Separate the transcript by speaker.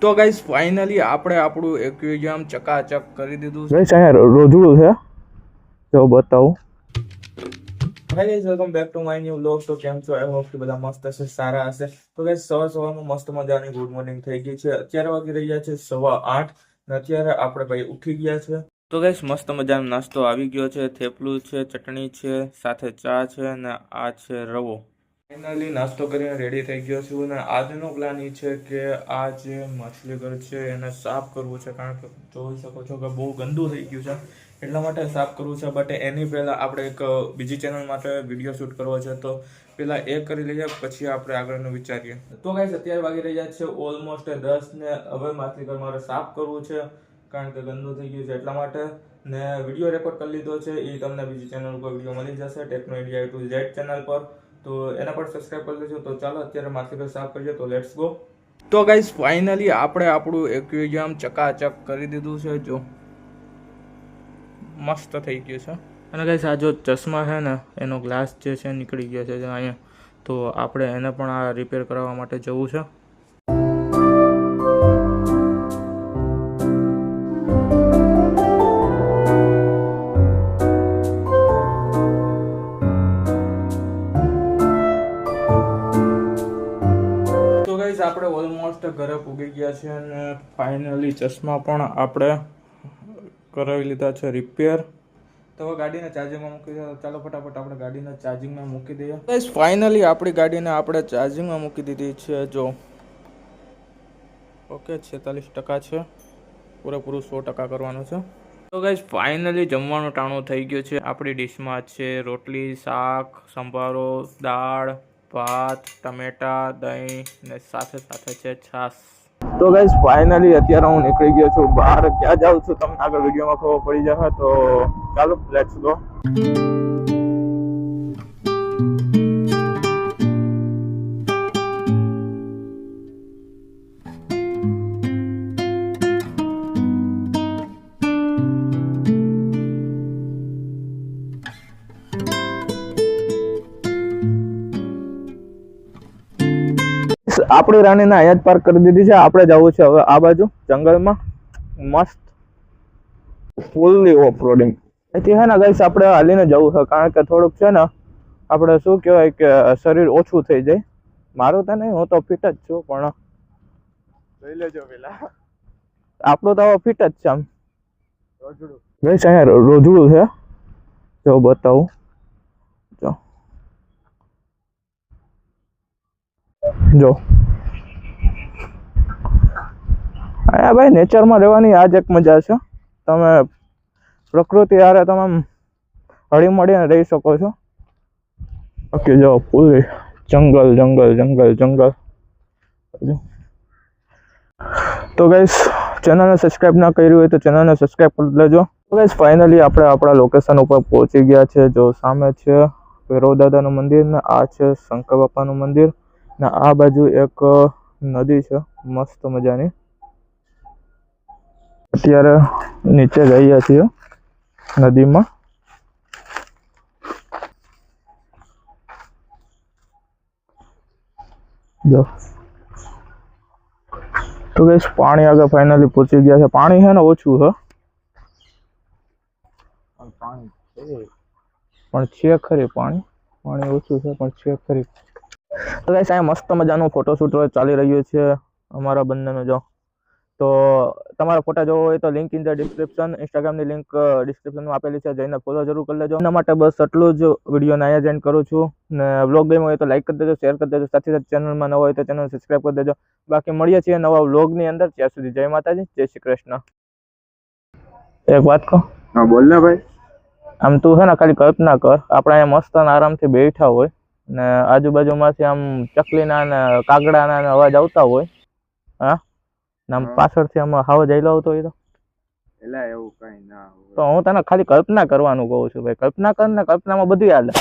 Speaker 1: તો guys finally આપણે આપણું એક્વેરિયમ ચકાચક કરી દીધું છે.
Speaker 2: ગાઈસ અહીંયા રોજડું છે, જો બતાવું.
Speaker 1: Hi guys, welcome back to my new vlog. તો કેમ છો? આઈ હોપ કે બધા મસ્ત હશે, સારા હશે. તો ગાઈસ સવારમાં મસ્ત મજાની ગુડ મોર્નિંગ થઈ ગઈ છે. અત્યારે વાગી રહ્યા છે 8:15 ને અત્યારે આપણે ભાઈ ઉઠી ગયા છે. તો ગાઈસ મસ્ત મજાનો નાસ્તો આવી ગયો છે. થેપલું છે, ચટણી છે, સાથે ચા છે અને આ છે રવો. ફાઇનલી નાસ્તો કરીને રેડી થઈ ગયો છું અને આજનો પ્લાન એ છે કે આ જે માછલી ઘર છે એને સાફ કરવું છે, કારણ કે જોઈ શકો છો કે બહુ ગંદુ થઈ ગયું છે, એટલા માટે સાફ કરવું છે. બટ એની પહેલાં આપણે એક બીજી ચેનલ માટે વિડીયો શૂટ કરવો છે, તો પહેલાં એ કરી લઈએ, પછી આપણે આગળનું વિચારીએ. તો ગાઈસ અત્યારે વાગી રહ્યા છે ઓલમોસ્ટ 10 ને હવે માછલી ઘર મારે સાફ કરવું છે, કારણ કે ગંદુ થઈ ગયું છે એટલા માટે. ને વિડીયો રેકોર્ડ કરી લીધો છે, એ તમને બીજી ચેનલ ઉપર વિડીયો મળી જશે, techno India A to Z channel પર, તો એના પર સબસ્ક્રાઇબ કરી લેજો. તો ચાલો અત્યારે માછલી ઘર સાફ કરીએ, તો લેટ્સ ગો. તો ગાઈસ ફાઇનલી આપણે આપણું એક્વેરિયમ ચકાચક કરી દીધું છે, જો મસ્ત થઈ ગયું છે. અને ગાઈસ આ જો ચશ્મા છે ને એનો ગ્લાસ જે છે નીકળી ગયો છે અહીંયા, તો આપણે એને પણ આ રિપેર કરાવવા માટે જવું છે. આપણે ઓલમોસ્ટ ઘરે પૂગી ગયા છે અને ફાઇનલી ચશ્મા પણ આપણે કરાવી લીધા છે રિપેર. તો ગાડીને ચાર્જિંગમાં મૂકી દઈએ. ચાલો ફટાફટ આપણે ગાડીને ચાર્જિંગમાં મૂકી દઈએ. ગાઈસ ફાઇનલી આપણી ગાડીને આપણે ચાર્જિંગમાં મૂકી દીધી છે, જો ઓકે 46% છે, પૂરેપૂરું 100% કરવાનું છે. તો ગાઈસ ફાઇનલી જમવાનું ટાણું થઈ ગયું છે. આપણી ડીશમાં છે રોટલી, શાક, સંભારો, દાળ, ભાત, ટમેટા, દહીં ને સાથે સાથે છે છાશ.
Speaker 2: તો ગાઈસ ફાઇનલી અત્યારે હું નીકળી ગયો છું બહાર. ક્યાં જાઉં છું તમને આગળ વિડીયોમાં ખબર પડી જશે, તો ચાલો લેટ્સ ગો. આપણી રાણીને અહીંયા જ પાર્ક કરી દીધી છે. આપણે જવું છે હવે આ બાજુ જંગલમાં, મસ્ત ફૂલની ઓફ રોડિંગ. એથી છે ને ગાઈસ આપણે હાલીને જવું છે, કારણ કે થોડુંક છે ને આપણે શું કહેવાય કે શરીર ઓછું થઈ જાય. મારું તો નહીં, હું તો ફિટ જ છું, પણ જોઈ લેજો પેલા આપણું તો ફિટ જ છે. આમ રોજડું ગાઈસ અહીંયા રોજડું છે, જો બતાવું. જો અહીંયા ભાઈ નેચરમાં રહેવાની આ જ એક મજા છે. તમે પ્રકૃતિ હારે તમે હળી મળીને રહી શકો છો. ઓકે જો પૂરી જંગલ જંગલ જંગલ જંગલ. તો ગાઈસ ચેનલને સબસ્ક્રાઇબ ના કર્યું હોય તો ચેનલને સબસ્ક્રાઇબ કરી લેજો. તો ગાઈસ ફાઇનલી આપણે આપણા લોકેશન ઉપર પહોંચી ગયા છે. જો સામે છે ભૈરવ દાદાનું મંદિર ને આ છે શંકર બાપાનું મંદિર ને આ બાજુ એક નદી છે મસ્ત મજાની. અત્યારે નીચે જઈએ છીએ નદીમાં. જો તો ગાઈસ પાણી આગળ ફાઇનલી પહોંચી ગયા છે. પાણી છે ને ઓછું છે, પણ છે ખરી પાણી ઓછું છે પણ છે ખરી. તો ગાઈસ અહીંયા મસ્ત મજાનું ફોટોશૂટ ચાલી રહ્યું છે અમારા બંનેનું. જો તો તમારા ફોટા જોવો હોય તો લિંક ઇન ધ ડિસ્ક્રિપ્શન, ઇન્સ્ટાગ્રામની લિંક ડિસ્ક્રિપ્શનમાં આપેલી છે, જઈને ફોલો જરૂર કરી લેજો. એના માટે બસ એટલું જ વિડીયોને અહીંયા જ એન્ડ કરું છું. ને વ્લોગ ગમ્યો હોય તો લાઈક કરી દેજો, શેર કરી દેજો, સાથે સાથે ચેનલમાં નવા હોય તો ચેનલ સબસ્ક્રાઈબ કરી દેજો. બાકી મળીએ છીએ નવા વ્લોગની અંદર. ત્યાં સુધી જય માતાજી, જય શ્રી કૃષ્ણ. એક વાત કહો.
Speaker 3: હા બોલ ને ભાઈ.
Speaker 2: આમ તું છે ને ખાલી કલ્પના કર, આપણે અહીંયા મસ્ત આરામથી બેઠા હોય ને આજુબાજુમાંથી આમ ચકલીના ને કાગડાના અવાજ આવતા હોય, હા, આમ પાછળથી આમ હાવ જઈલો આવતો હોય તો
Speaker 3: એલા એવું કઈ ના હોય.
Speaker 2: તો હું તને ખાલી કલ્પના કરવાનું કહું છું ભાઈ. કલ્પના કર ને, કલ્પનામાં બધું હાલે.